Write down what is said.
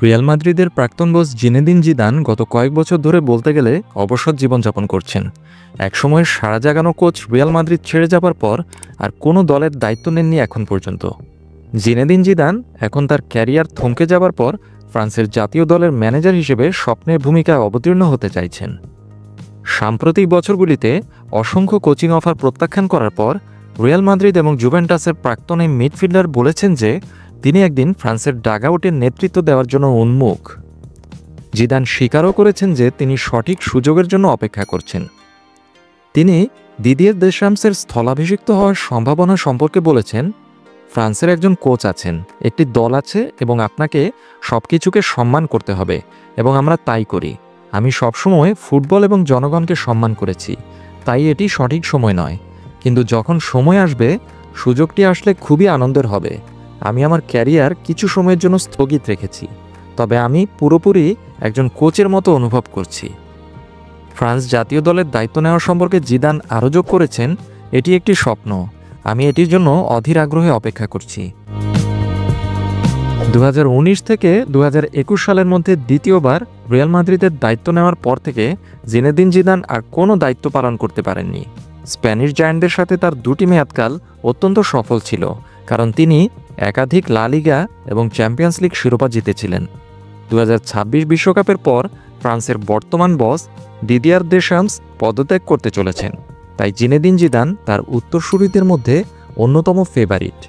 Real মাদ্রিদের প্রাক্তন Bose Zinedine Zidane গত কয়েক বছর ধরে বলতে গেলে অবসর জীবনযাপন করছেন। একসময়ের সাড়া জাগানো কোচ রিয়াল মাদ্রিদ ছেড়ে যাবার পর আর কোনো দলের দায়িত্ব নেননি এখন পর্যন্ত। জিনেদিন জিদান এখন তার ক্যারিয়ার থমকে যাবার পর ফ্রান্সের জাতীয় দলের ম্যানেজার হিসেবে স্বপ্নের ভূমিকায় অবতীর্ণ হতে চাইছেন। সাম্প্রতিক বছরগুলিতে অসংখ্য কোচিং অফার প্রত্যাখ্যান করার পর রিয়াল মাদ্রিদ এবং জুভেন্টাসের প্রাক্তন এই মিডফিল্ডার বলেছেন যে তিনি একদিন ফ্রান্সের ডাগআউটের নেতৃত্ব দেওয়ার জন্য উন্মুখ। জিদান স্বীকারও করেছেন যে তিনি সঠিক সুযোগের জন্য অপেক্ষা করছেন। তিনি দিদিয়ের দেশামসের স্থলাভিষিক্ত হওয়ার সম্ভাবনা সম্পর্কে বলেছেন, ফ্রান্সের একজন কোচ আছেন, একটি দল আছে এবং আপনাকে সবকিছুকে সম্মান করতে হবে এবং আমরা তাই করি। আমি সবসময় ফুটবল এবং জনগণকে সম্মান করেছি, তাই এটি সঠিক সময় নয়, কিন্তু যখন সময় আসবে, সুযোগটি আসলে খুবই আনন্দের হবে। আমি আমার ক্যারিয়ার কিছু সময়ের জন্য স্থগিত রেখেছি, তবে আমি পুরোপুরি একজন কোচের মতো অনুভব করছি। ফ্রান্স জাতীয় দলের দায়িত্ব নেওয়ার সম্পর্কে জিদান আরও যোগ করেছেন, এটি একটি স্বপ্ন, আমি এটির জন্য অধীর আগ্রহে অপেক্ষা করছি। 2019 থেকে 2021 সালের মধ্যে দ্বিতীয়বার রিয়াল মাদ্রিদের দায়িত্ব নেওয়ার পর থেকে জিনেদিন জিদান আর কোনো দায়িত্ব পালন করতে পারেননি। স্প্যানিশ জায়ান্টদের সাথে তার দুটি মেয়াদকাল অত্যন্ত সফল ছিল, কারণ তিনি একাধিক লা লিগা এবং চ্যাম্পিয়ন্স লিগ শিরোপা জিতেছিলেন। 2026 বিশ্বকাপের পর ফ্রান্সের বর্তমান বস দিদিয়ার দেশামস পদত্যাগ করতে চলেছেন, তাই জিনেদিন জিদান তার উত্তরসূরিদের মধ্যে অন্যতম ফেভারিট।